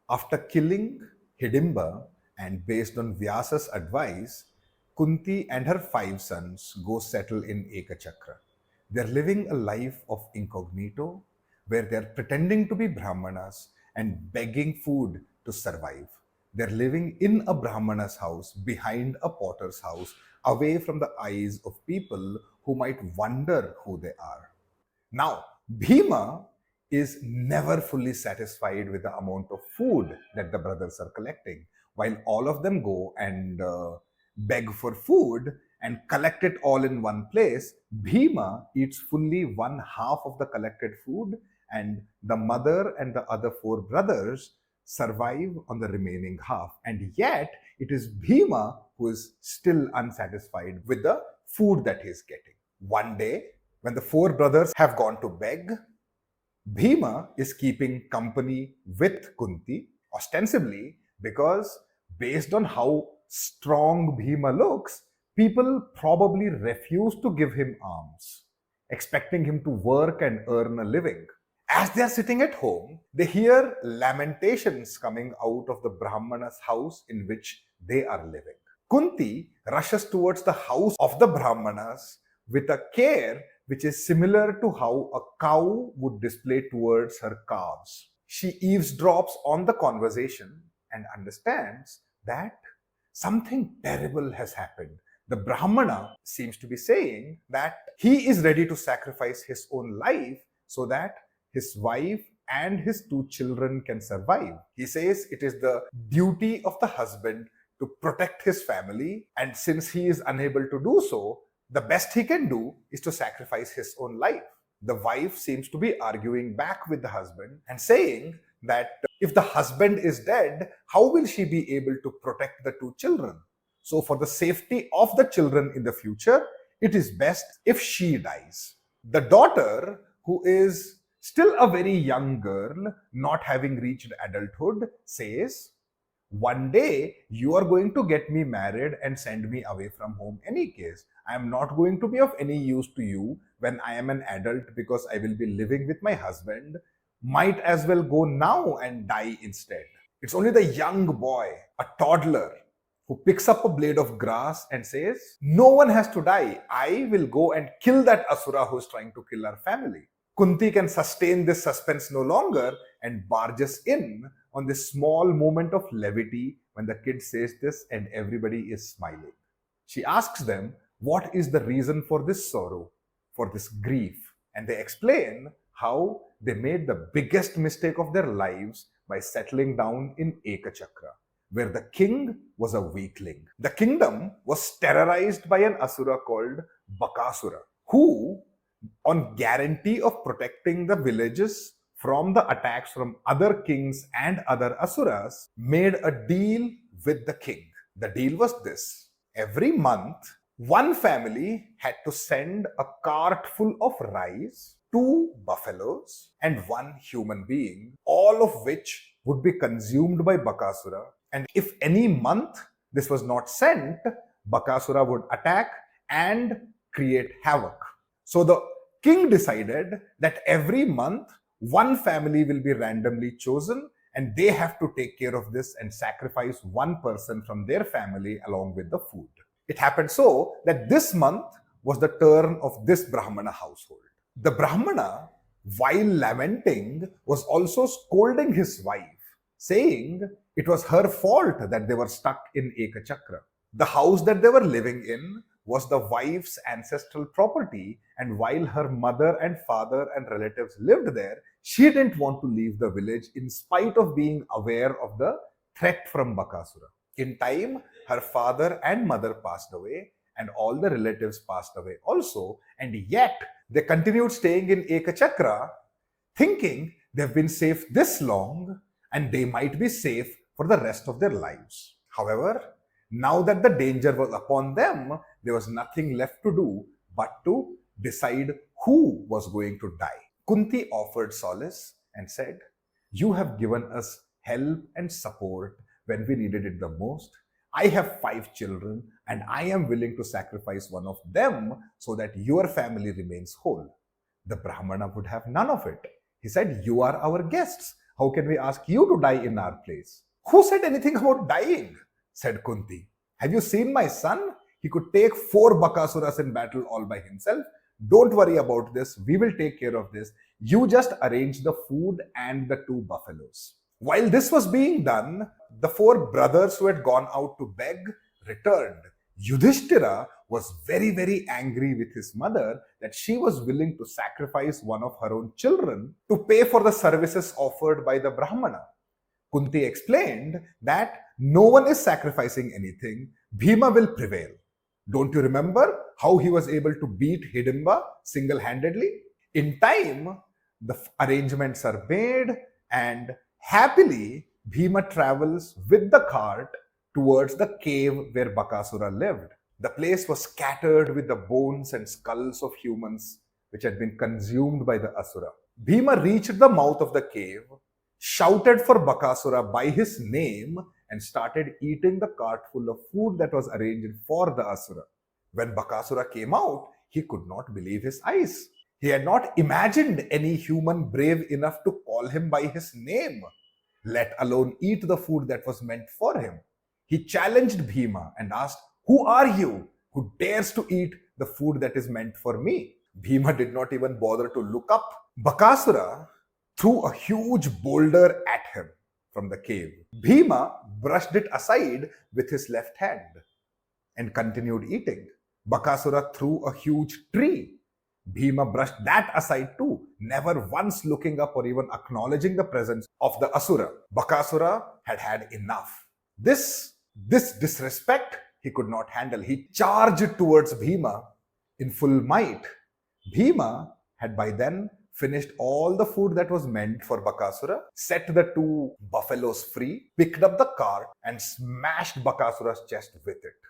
After killing Hidimba and based on Vyasa's advice, Kunti and her 5 sons go settle in Ekachakra. They're living a life of incognito where they're pretending to be Brahmanas and begging food to survive. They're living in a Brahmana's house, behind a potter's house, away from the eyes of people who might wonder who they are. Now, Bhima is never fully satisfied with the amount of food that the brothers are collecting. While all of them go and beg for food and collect it all in one place, Bhima eats fully one half of the collected food, and the mother and the other 4 brothers survive on the remaining half. And yet, it is Bhima who is still unsatisfied with the food that he is getting. One day, when the 4 brothers have gone to beg, Bhima is keeping company with Kunti, ostensibly because, based on how strong Bhima looks, people probably refuse to give him alms, expecting him to work and earn a living. As they are sitting at home, they hear lamentations coming out of the Brahmana's house in which they are living. Kunti rushes towards the house of the Brahmanas with a care which is similar to how a cow would display towards her calves. She eavesdrops on the conversation and understands that something terrible has happened. The Brahmana seems to be saying that he is ready to sacrifice his own life so that his wife and his 2 children can survive. He says it is the duty of the husband to protect his family, and since he is unable to do so, the best he can do is to sacrifice his own life. The wife seems to be arguing back with the husband and saying that if the husband is dead, how will she be able to protect the 2 children? So, for the safety of the children in the future, it is best if she dies. The daughter, who is still a very young girl, not having reached adulthood, says, "One day you are going to get me married and send me away from home any case. I am not going to be of any use to you when I am an adult because I will be living with my husband. Might as well go now and die instead." It's only the young boy, a toddler, who picks up a blade of grass and says, "No one has to die. I will go and kill that Asura who is trying to kill our family." Kunti can sustain this suspense no longer and barges in on this small moment of levity when the kid says this and everybody is smiling. She asks them, what is the reason for this sorrow, for this grief? And they explain how they made the biggest mistake of their lives by settling down in Ekachakra, where the king was a weakling. The kingdom was terrorized by an asura called Bakasura, who, on guarantee of protecting the villages from the attacks from other kings and other asuras, made a deal with the king. The deal was this: every month, one family had to send a cart full of rice, 2 buffaloes, and 1 human being, all of which would be consumed by Bakasura. And if any month this was not sent, Bakasura would attack and create havoc. So the king decided that every month one family will be randomly chosen and they have to take care of this and sacrifice one person from their family along with the food. It happened so that this month was the turn of this Brahmana household. The Brahmana, while lamenting, was also scolding his wife, saying it was her fault that they were stuck in Ekachakra. The house that they were living in was the wife's ancestral property, and while her mother and father and relatives lived there, she didn't want to leave the village in spite of being aware of the threat from Bakasura. In time, her father and mother passed away, and all the relatives passed away also, and yet they continued staying in Ekachakra, thinking they've been safe this long and they might be safe for the rest of their lives. However, now that the danger was upon them, there was nothing left to do but to decide who was going to die. Kunti offered solace and said, "You have given us help and support when we needed it the most. I have 5 children and I am willing to sacrifice one of them so that your family remains whole." The Brahmana would have none of it. He said, "You are our guests. How can we ask you to die in our place? Who said anything about dying? Said Kunti. Have you seen my son? He could take 4 Bakasuras in battle all by himself. Don't worry about this. We will take care of this. You just arrange the food and the 2 buffaloes. While this was being done, the 4 brothers who had gone out to beg returned. Yudhishthira was very, very angry with his mother that she was willing to sacrifice one of her own children to pay for the services offered by the Brahmana. Kunti explained that no one is sacrificing anything. Bhima will prevail. Don't you remember how he was able to beat Hidimba single-handedly? In time, the arrangements are made and happily Bhima travels with the cart towards the cave where Bakasura lived. The place was scattered with the bones and skulls of humans which had been consumed by the Asura. Bhima reached the mouth of the cave, shouted for Bakasura by his name, and started eating the cart full of food that was arranged for the Asura. When Bakasura came out, he could not believe his eyes. He had not imagined any human brave enough to call him by his name, let alone eat the food that was meant for him. He challenged Bhima and asked, "Who are you who dares to eat the food that is meant for me?" Bhima did not even bother to look up. Bakasura threw a huge boulder at him from the cave. Bhima brushed it aside with his left hand and continued eating. Bakasura threw a huge tree. Bhima brushed that aside too, never once looking up or even acknowledging the presence of the Asura. Bakasura had had enough. This disrespect he could not handle. He charged towards Bhima in full might. Bhima had by then finished all the food that was meant for Bakasura, set the 2 buffaloes free, picked up the cart and smashed Bakasura's chest with it.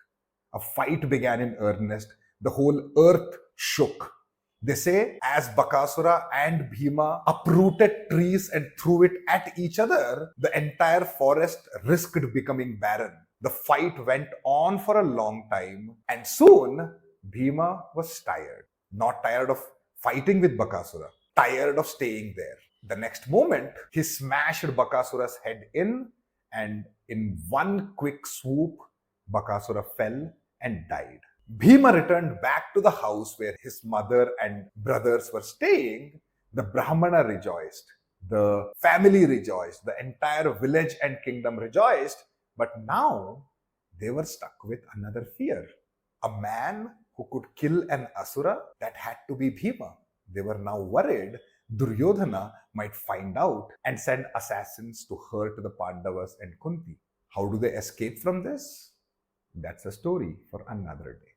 A fight began in earnest. The whole earth shook. They say as Bakasura and Bhima uprooted trees and threw it at each other, the entire forest risked becoming barren. The fight went on for a long time, and soon Bhima was tired. Not tired of fighting with Bakasura, tired of staying there. The next moment, he smashed Bakasura's head in, and in one quick swoop, Bakasura fell and died. Bhima returned back to the house where his mother and brothers were staying. The Brahmana rejoiced. The family rejoiced. The entire village and kingdom rejoiced. But now they were stuck with another fear. A man who could kill an Asura, that had to be Bhima. They were now worried Duryodhana might find out and send assassins to hurt the Pandavas and Kunti. How do they escape from this? That's a story for another day.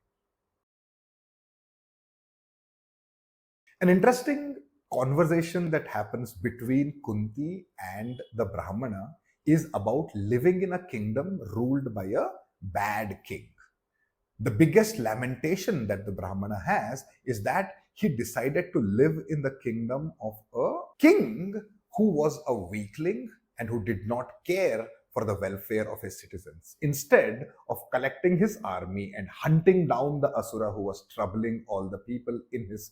An interesting conversation that happens between Kunti and the Brahmana is about living in a kingdom ruled by a bad king. The biggest lamentation that the Brahmana has is that he decided to live in the kingdom of a king who was a weakling and who did not care for the welfare of his citizens. Instead of collecting his army and hunting down the Asura who was troubling all the people in his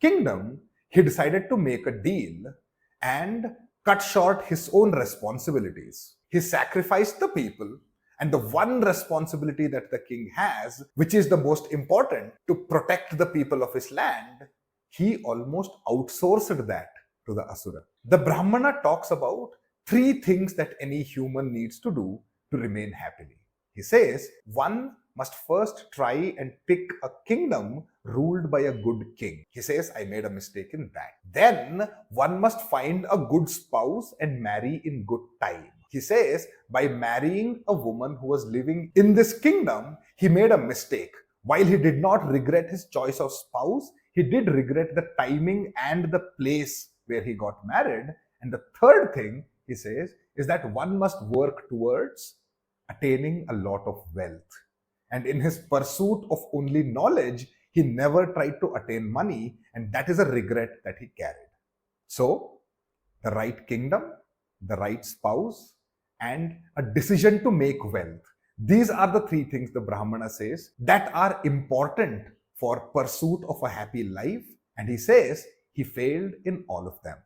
kingdom, he decided to make a deal and cut short his own responsibilities. He sacrificed the people, and the one responsibility that the king has, which is the most important, to protect the people of his land, he almost outsourced that to the Asura. The Brahmana talks about 3 things that any human needs to do to remain happily. He says, one must first try and pick a kingdom ruled by a good king. He says, I made a mistake in that. Then one must find a good spouse and marry in good time. He says, by marrying a woman who was living in this kingdom, he made a mistake. While he did not regret his choice of spouse, he did regret the timing and the place where he got married. And the third thing, he says, is that one must work towards attaining a lot of wealth. And in his pursuit of only knowledge, he never tried to attain money, and that is a regret that he carried. So, the right kingdom, the right spouse, and a decision to make wealth. These are the 3 things the Brahmana says that are important for pursuit of a happy life, and he says he failed in all of them.